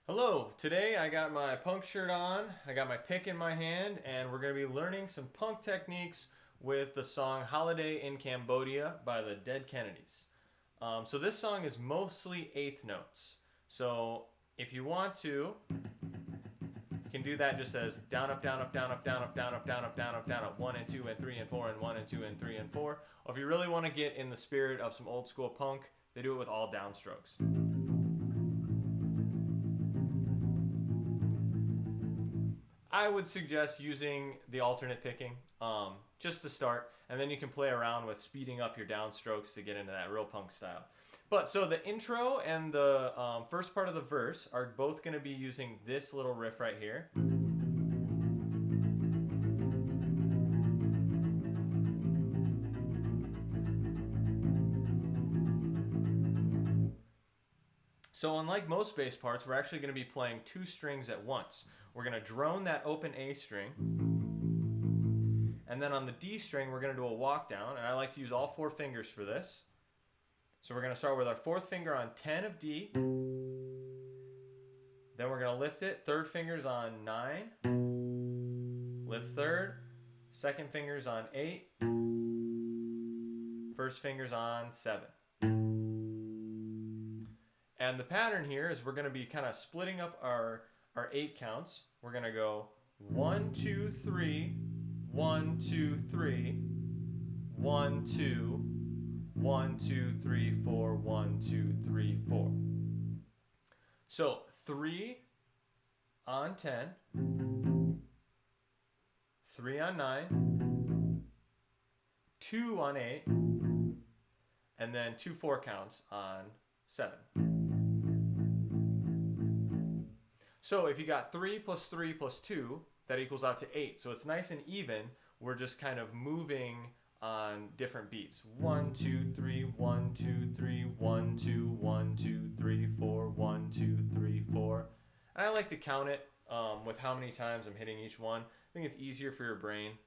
Hello, today I got my punk shirt on, I got my pick in my hand, and we're going to be learning some punk techniques with the song Holiday in Cambodia by the Dead Kennedys. So this song is mostly eighth notes. So if you want to, you can do that just as down, up, down, up, down, up, down, up, down, up, down, up, down, up, down, up, 1 and 2 and 3 and 4 and 1 and 2 and 3 and 4. Or if you really want to get in the spirit of some old school punk, they do it with all downstrokes. I would suggest using the alternate picking just to start, and then you can play around with speeding up your downstrokes to get into that real punk style. But so the intro and the first part of the verse are both going to be using this little riff right here. So unlike most bass parts, we're actually going to be playing two strings at once. We're going to drone that open A string, and then on the D string we're going to do a walk down, and I like to use all four fingers for this. So we're going to start with our fourth finger on 10 of D, then we're going to lift it, third finger's on 9, lift third, second finger's on 8, first finger's on 7. And the pattern here is we're going to be kind of splitting up our 8 counts. We're going to go 1, 2, 3, 1, 2, 3, 1, 2, 1, 2, 3, 4, 1, 2, 3, 4. So 3 on 10, 3 on 9, 2 on 8, and then 2 4 counts on 7. So if you got 3 plus 3 plus 2, that equals out to 8. So it's nice and even. We're just kind of moving on different beats. 1, 2, 3, 1, 2, 3, 1, 2, 1, 2, 3, 4, 1, 2, 3, 4. And I like to count it with how many times I'm hitting each one. I think it's easier for your brain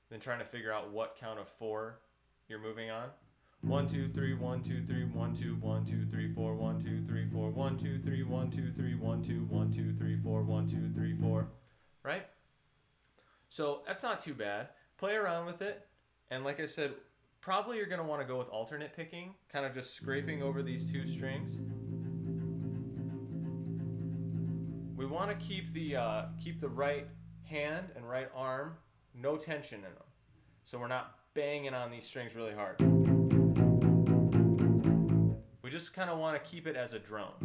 than trying to figure out what count of 4 you're moving on. 1, 2, 3, 1, 2, 3, 1, 2, 1, 2, 3, 4, 1, 2, 3, 4, 1, 2, 3, 1, 2, 3, 1, 2, 1, 2, 3, 4, 1, 2, 3, 4. Right? So that's not too bad. Play around with it. And like I said, probably you're going to want to go with alternate picking, kind of just scraping over these two strings. We want to keep the right hand and right arm, no tension in them. So we're not banging on these strings really hard. We just kind of want to keep it as a drone.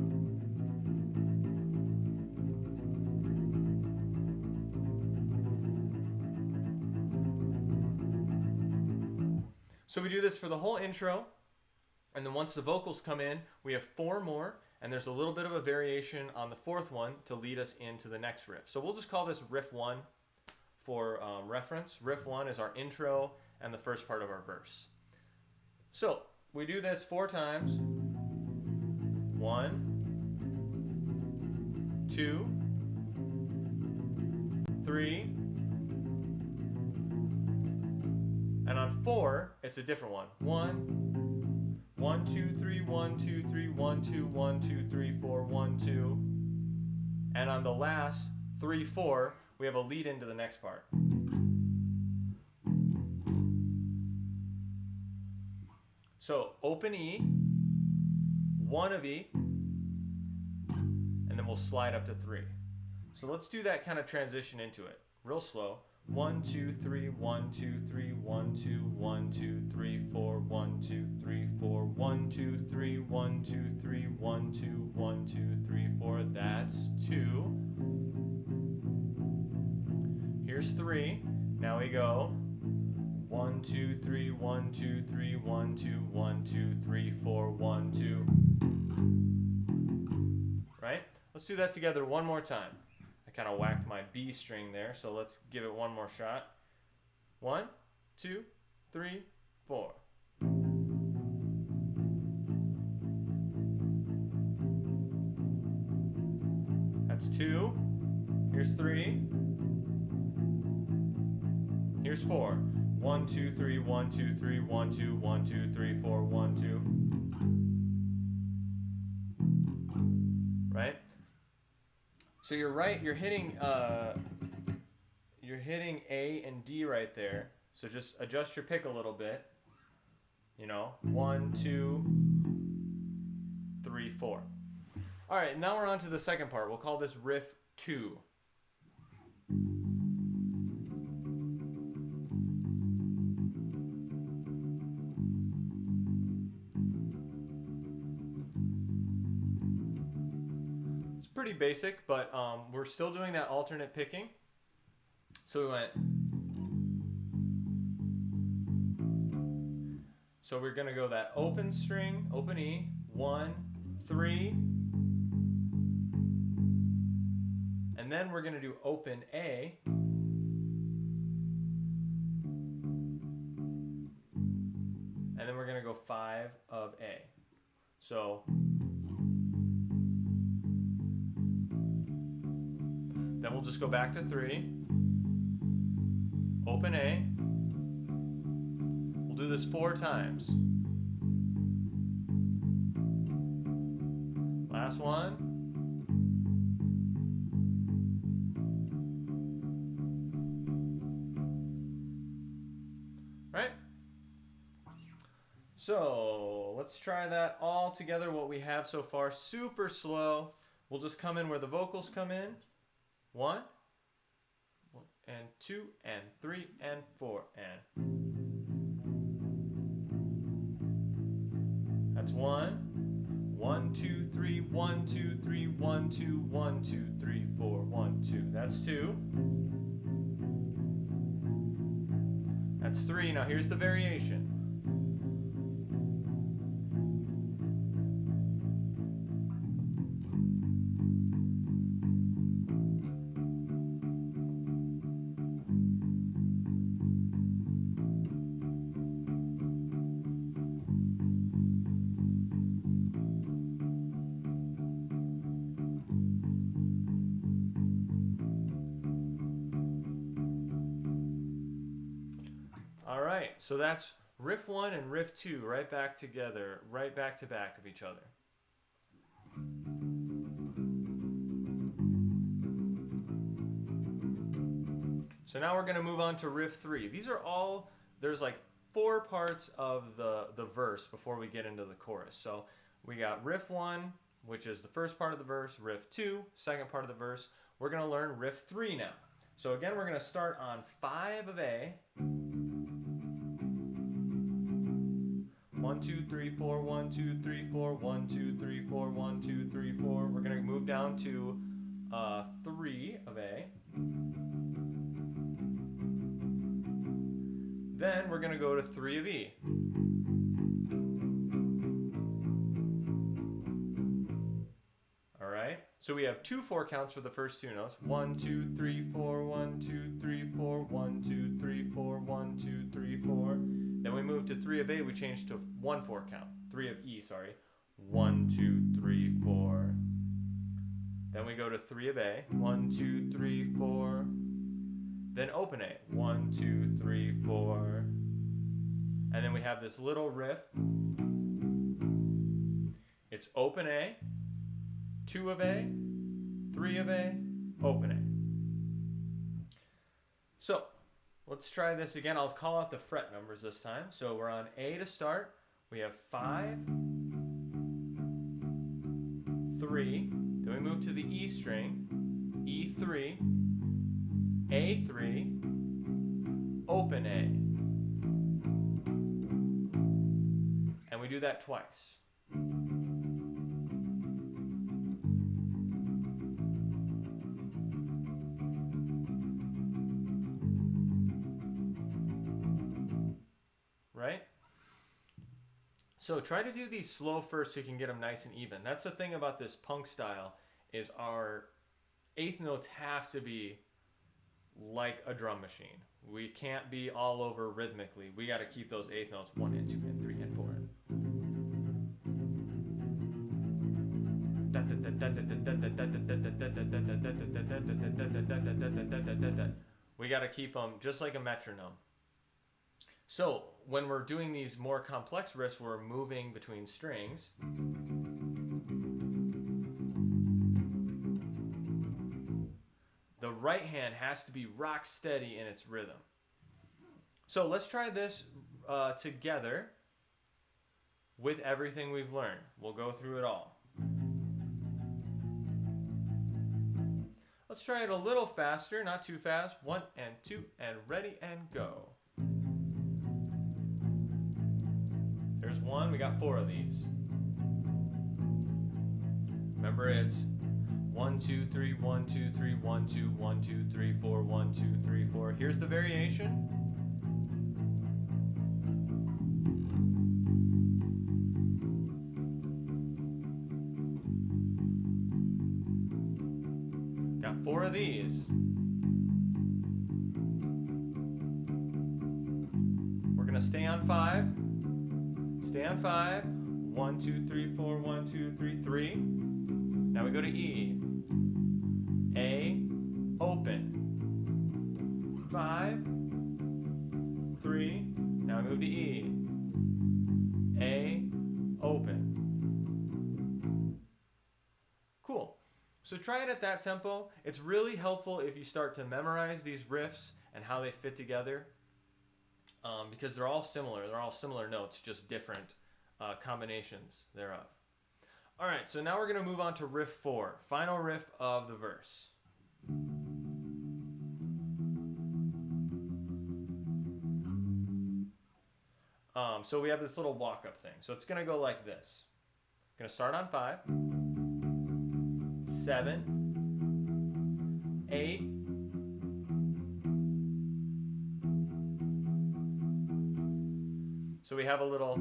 So we do this for the whole intro, and then once the vocals come in, we have 4 more, and there's a little bit of a variation on the 4th one to lead us into the next riff. So we'll just call this riff 1 for reference. Riff 1 is our intro and the first part of our verse. So we do this 4 times. 1, 2, 3, and on 4, it's a different one. 1, 1, 2, 3, 1, 2, 3, 1, 2, 1, 2, 3, 4, 1, 2. And on the last 3, 4, we have a lead into the next part. So open E, 1 of E, and then we'll slide up to 3. So let's do that kind of transition into it, real slow. 1, 2, 3, 1, 2, 3, 1, 2, 1, 2, 3, 4, 1, 2, 3, 4, 1, 2, 3, 1, 2, 3, 1, 2, 1, 2, 3, 4. That's 2. Here's 3. Now we go 1, 2, 3, 1, 2, 3, 1, 2, 1, 2, 3, 4, 1, 2. Right? Let's do that together one more time. I kind of whacked my B string there, so let's give it one more shot. 1, 2, 3, 4. That's 2. Here's 3. Here's 4. 1, 2, 3, 1, 2, 3, 1, 2, 1, 2, 3, 4, 1, 2. Right? So you're right. You're hitting A and D right there. So just adjust your pick a little bit. You know, 1, 2, 3, 4. All right, now we're on to the second part. We'll call this riff 2. It's pretty basic, but we're still doing that alternate picking. So we went. So we're going to go that open string, open E, 1, 3, and then we're going to do open A, and then we're going to go 5 of A. So then we'll just go back to 3, open A. We'll do this 4 times. Last one. Right? So let's try that all together, what we have so far. Super slow. We'll just come in where the vocals come in. 1, and 2, and 3, and 4, and. That's 1. 1, 2, 3, 1, 2, 3, 1, 2, 1, 2, 3, 4, 1, 2. That's 2. That's 3. Now here's the variation. All right, so that's riff 1 and riff 2 right back together, right back to back of each other. So now we're going to move on to riff 3. These are all, there's like 4 parts of the verse before we get into the chorus. So we got riff 1, which is the first part of the verse, riff 2, second part of the verse. We're going to learn riff 3 now. So again, we're going to start on 5 of A. 1, 2, 3, 4, 1, 2, 3, 4, 1, 2, 3, 4, 1, 2, 3, 4. We're going to move down to 3 of A. Then we're going to go to 3 of E. All right. So we have 2 4 counts for the first 2 notes. 1, 2, 3, 4, 1, 2, 3, 4, 1, 2, 3, 4, 1, 2, 3, 4. Then we move to 3 of A, we change to 1 4 count. 3 of E, sorry. 1, 2, 3, 4. Then we go to 3 of A. 1, 2, 3, 4. Then open A. 1, 2, 3, 4. And then we have this little riff. It's open A, 2 of A, 3 of A, open A. So let's try this again. I'll call out the fret numbers this time. So we're on A to start. We have 5, 3. Then we move to the E string, E3, A3, open A. And we do that twice. Right? So try to do these slow first so you can get them nice and even. That's the thing about this punk style, is our 8th notes have to be like a drum machine. We can't be all over rhythmically. We got to keep those 8th notes 1 and 2 and 3 and 4. We got to keep them just like a metronome. So when we're doing these more complex riffs, we're moving between strings. right hand has to be rock steady in its rhythm. So let's try this together with everything we've learned. We'll go through it all. Let's try it a little faster, not too fast. 1 and 2 and ready and go. There's 1, we got 4 of these. Remember, it's 1 2 3 1 2 3 1 2 1 2 3 4 1 2 3 4. Here's the variation. Got 4 of these. We're gonna stay on 5. Stay on 5. 1 2 3 4 1 2 3 3. Now we go to E. A, open. 5, 3. Now we move to E. A, open. Cool. So try it at that tempo. It's really helpful if you start to memorize these riffs and how they fit together, because they're all similar. They're all similar notes, just different combinations thereof. All right, so now we're going to move on to riff 4, final riff of the verse. So we have this little walk-up thing. So it's going to go like this. Going to start on 5, 7, 8, so we have a little,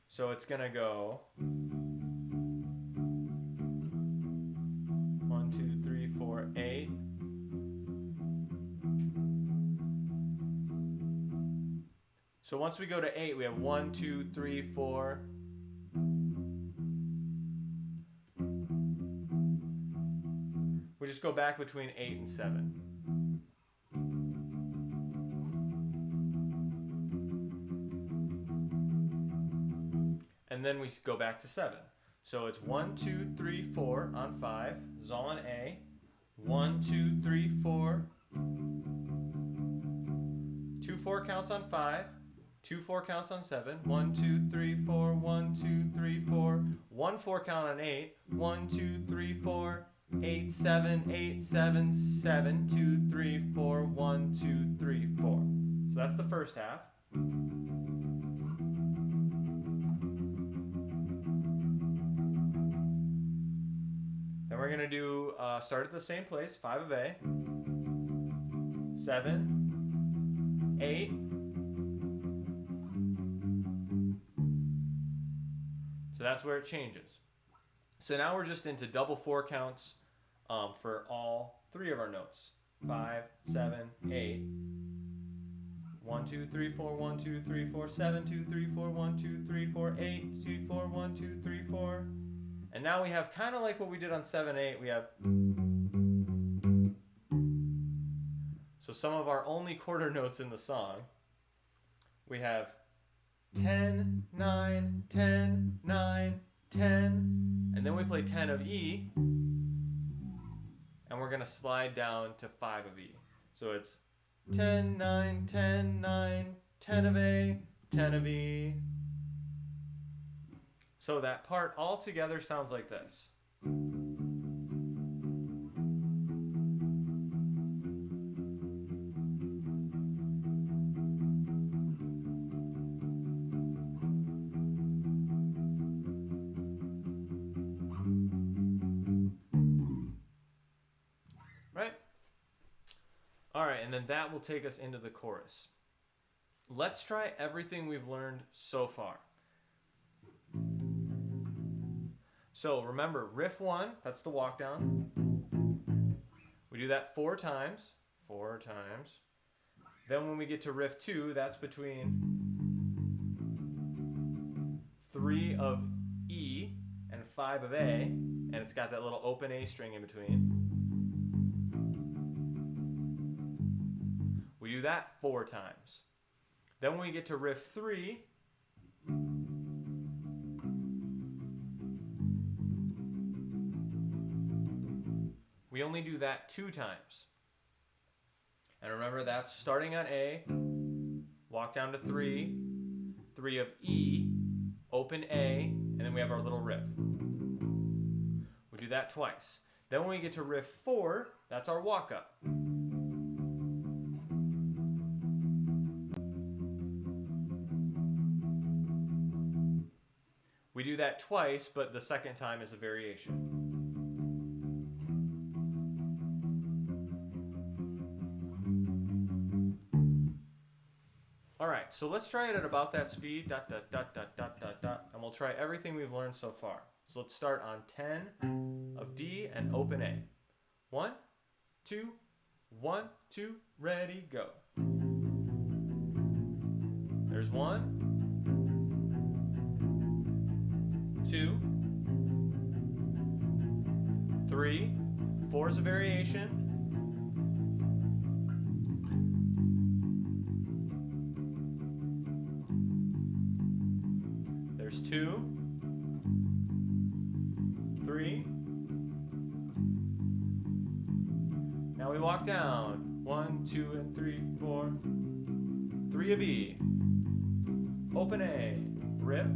so it's going to go 1 2 3 4 8. So once we go to 8, we have 1 2 3 4. We just go back between 8 and 7. And then we go back to 7. So it's 1 2 3 4 on 5. This is all on A. 1 2 3 4. 2 4 counts on 5. 2 4 counts on 7. 1 2 3 4. 1 2 3 4. 1 4 count on 8. 1 2 3 4. 8 7 8 7 7 2 3 4 1 2 3 4. So that's the first half. Then we're gonna do start at the same place, 5 of A, 7, 8. So that's where it changes. So now we're just into double 4 counts for all 3 of our notes. 5, 7, 8. 1 2 3 4 1 2 3 4 7 2 3 4 1 2 3 4 8 2 4 1 2 3 4. And now we have kind of like what we did on 7 8. We have, so some of our only quarter notes in the song. We have 10 9 10 9 10, and then we play 10 of E, and we're going to slide down to 5 of E. So it's 10 9 10 9 10 of A, 10 of E. So that part all together sounds like this. Right? All right, and then that will take us into the chorus. Let's try everything we've learned so far. So remember, riff 1, that's the walk down. We do that 4 times. 4 times. Then when we get to riff 2, that's between 3 of E and 5 of A, and it's got that little open A string in between. We do that 4 times. Then when we get to riff 3, We only do that 2 times. And remember, that's starting on A, walk down to 3, 3 of E, open A, and then we have our little riff. We do that twice. Then when we get to riff 4, that's our walk up. We do that twice, but the second time is a variation. All right, so let's try it at about that speed, dot, dot, dot, dot, dot, dot, dot, and we'll try everything we've learned so far. So let's start on 10 of D and open A. 1, 2, 1, 2, ready, go. There's 1, 2, 3, 4 is a variation. There's 2, 3. Now we walk down. 1, 2, and 3, 4. 3 of E. Open A. Rip.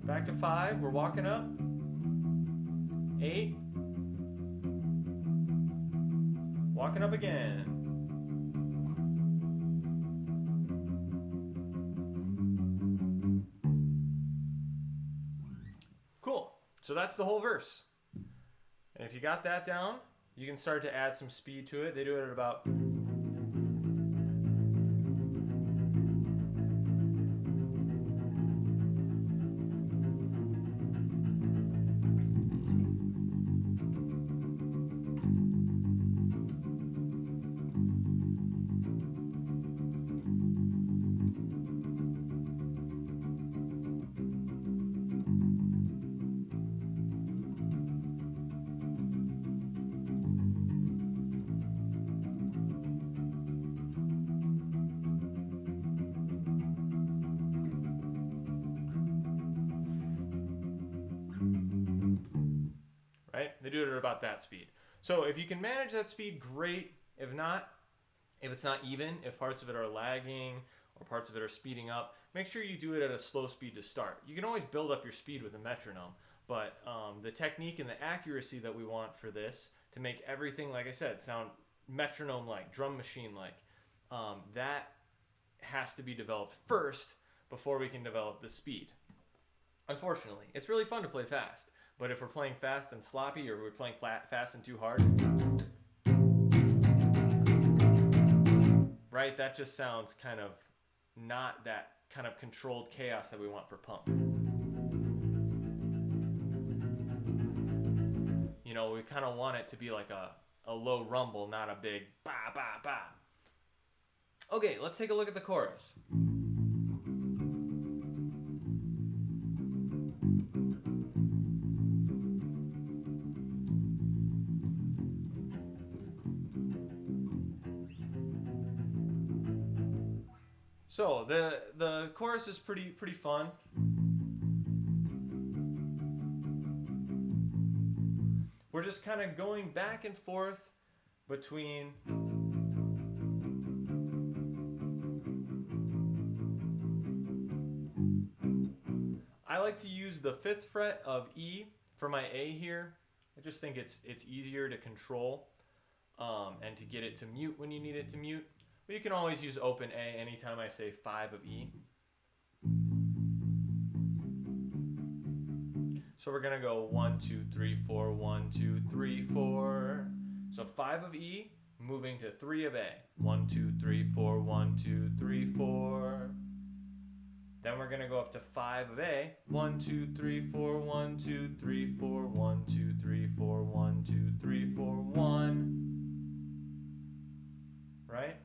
Back to 5. We're walking up. 8. Walking up again. Cool. So that's the whole verse. And if you got that down, you can start to add some speed to it. They do it at about... Right? They do it at about that speed. So if you can manage that speed, great. If not, if it's not even, if parts of it are lagging or parts of it are speeding up, make sure you do it at a slow speed to start. You can always build up your speed with a metronome, but the technique and the accuracy that we want for this to make everything, like I said, sound metronome-like, drum machine-like, that has to be developed first before we can develop the speed. Unfortunately, it's really fun to play fast. But if we're playing fast and sloppy, or we're playing fast and too hard, right, that just sounds kind of not that kind of controlled chaos that we want for pump. You know, we kind of want it to be like a low rumble, not a big ba ba ba. Okay, let's take a look at the chorus. So the chorus is pretty fun. We're just kind of going back and forth between I like to use the 5th fret of E for my A here. I just think it's easier to control and to get it to mute when you need it to mute. But you can always use open A anytime I say 5 of E. So we're gonna go 1, 2, 3, 4, 1, 2, 3, 4. So 5 of E, moving to 3 of A. 1, 2, 3, 4, 1, 2, 3, 4. Then we're gonna go up to 5 of A. 1, 2, 3, 4, 1, 2, 3, 4, 1, 2, 3, 4, 1, 2, 3, 4, 1. Right?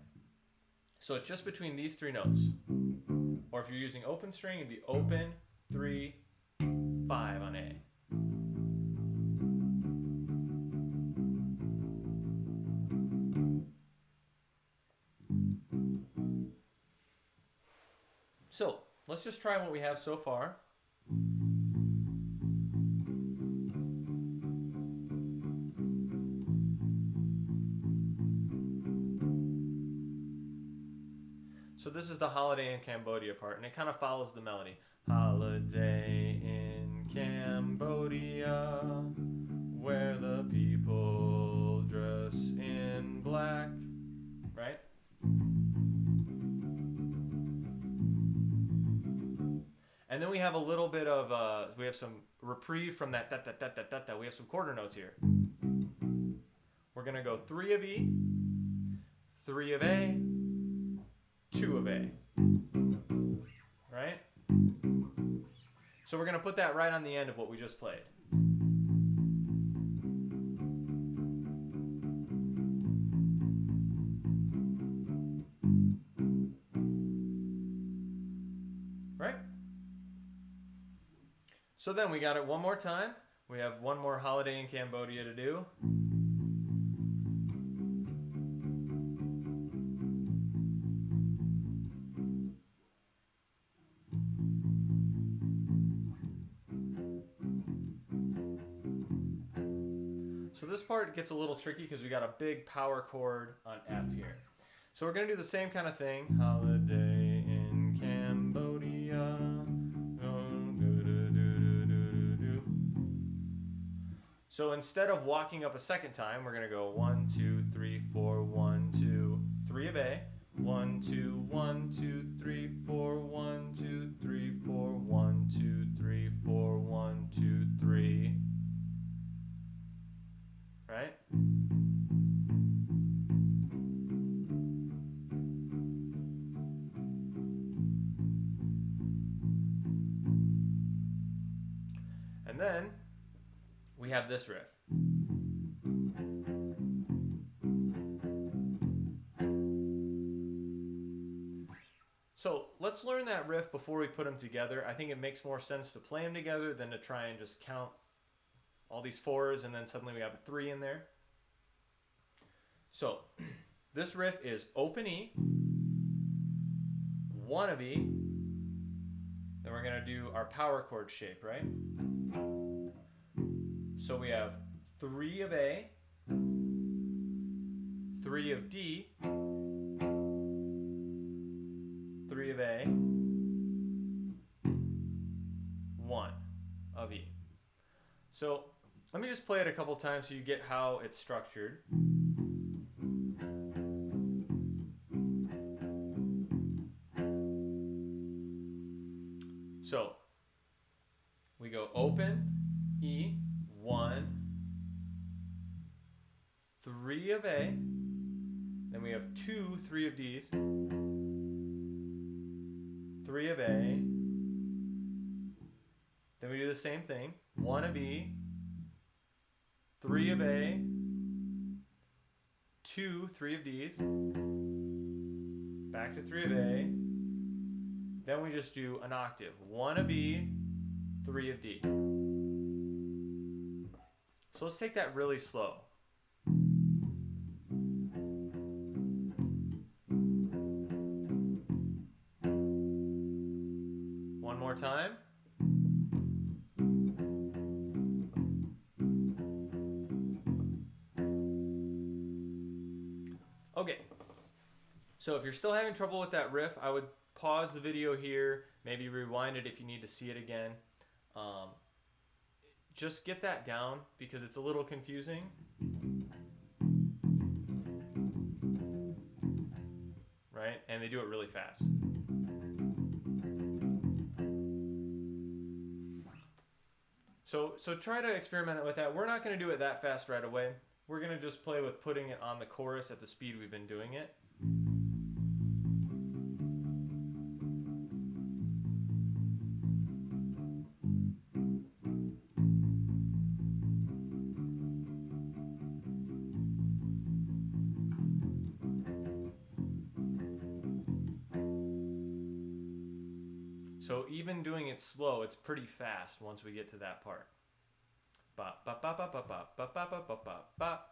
So it's just between these 3 notes. Or if you're using open string, it'd be open, 3, 5 on A. So let's just try what we have so far. So this is the Holiday in Cambodia part, and it kind of follows the melody. Holiday in Cambodia, where the people dress in black, right? And then we have a little bit of, we have some reprieve from that da-da-da-da-da-da. We have some quarter notes here. We're going to go 3 of E, 3 of A, 2 of A, right? So we're going to put that right on the end of what we just played. Right? So then we got it one more time. We have one more Holiday in Cambodia to do. So this part gets a little tricky because we got a big power chord on F here. So we're going to do the same kind of thing. Holiday in Cambodia. So instead of walking up a second time, we're going to go 1, 2, 3, 4, 1, 2, 3 of A. 1, 2, 1, 2, 3, 4, 1, 2, 3, 4, 1, 2, 3, 4, 1, 2, 3. Right? And then we have this riff. So let's learn that riff before we put them together. I think it makes more sense to play them together than to try and just count all these 4s and then suddenly we have a 3 in there. So this riff is open E, 1 of E, then we're going to do our power chord shape, right? So we have 3 of A, 3 of D, 3 of A, 1 of E. So let me just play it a couple times so you get how it's structured. So we go open, E, 1, 3 of A, then we have 2, 3 of D's, 3 of A, then we do the same thing, 1 of E, 3 of A, 2, 3 of D's, back to 3 of A, then we just do an octave, 1 of E, 3 of D. So let's take that really slow. One more time. Okay, so if you're still having trouble with that riff, I would pause the video here, maybe rewind it if you need to see it again. Just get that down because it's a little confusing. Right? And they do it really fast. So try to experiment with that. We're not going to do it that fast right away. We're going to just play with putting it on the chorus at the speed we've been doing it. So even doing it slow, it's pretty fast once we get to that part. Bop, bop, bop, bop, bop, bop, bop, bop, bop, bop, bop, bop.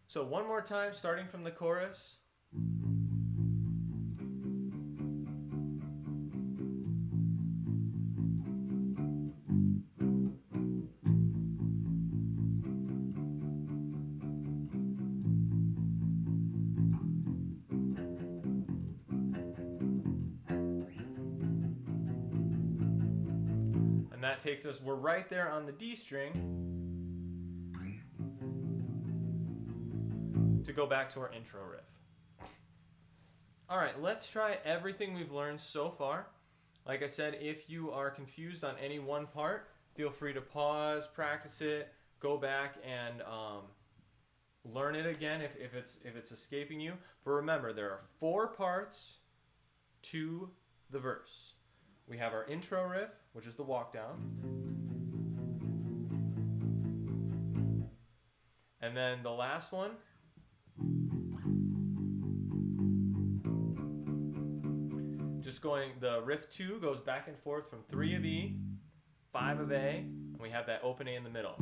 So one more time, starting from the chorus. And that takes us, we're right there on the D string to go back to our intro riff. All right, let's try everything we've learned so far. Like I said, if you are confused on any one part, feel free to pause, practice it, go back and learn it again if it's escaping you. But remember, there are 4 parts to the verse. We have our intro riff, which is the walk down. And then the last one, just going, the riff 2 goes back and forth from 3 of E, 5 of A, and we have that open A in the middle.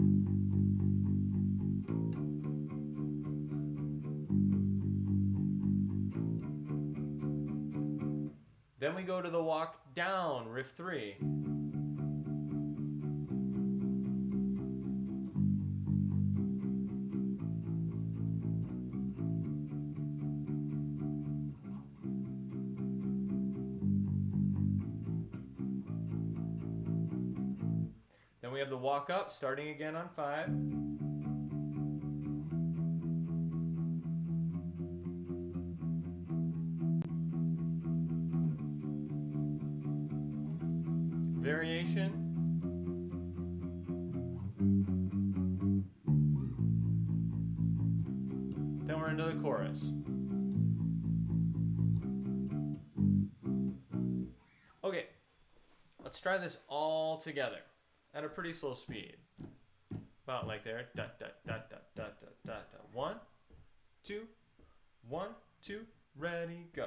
Then we go to the walk down, riff 3. Then we have the walk up, starting again on 5. Variation. Then we're into the chorus. Okay, let's try this all together at a pretty slow speed. About like there. Da, da, da, da, da, da, da, da. 1, 2, 1, 2, ready, go.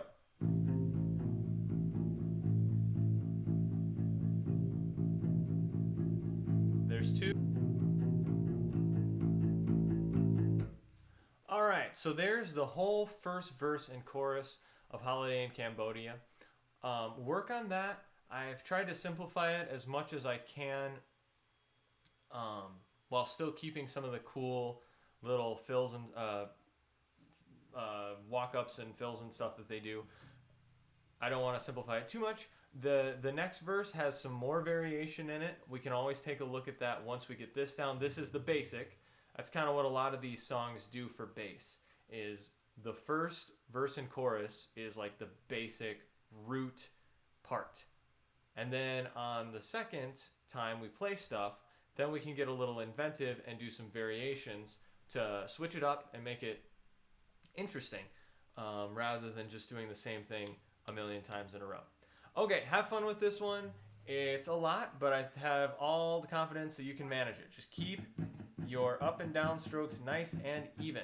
There's 2. All right, so there's the whole first verse and chorus of Holiday in Cambodia. Work on that. I've tried to simplify it as much as I can, while still keeping some of the cool little fills and walk-ups and fills and stuff that they do. I don't want to simplify it too much. The next verse has some more variation in it. We can always take a look at that once we get this down. This is the basic. That's kind of what a lot of these songs do for bass, is the first verse and chorus is like the basic root part. And then on the second time we play stuff, then we can get a little inventive and do some variations to switch it up and make it interesting, rather than just doing the same thing a million times in a row. Okay, have fun with this one. It's a lot, but I have all the confidence that you can manage it. Just keep your up and down strokes nice and even.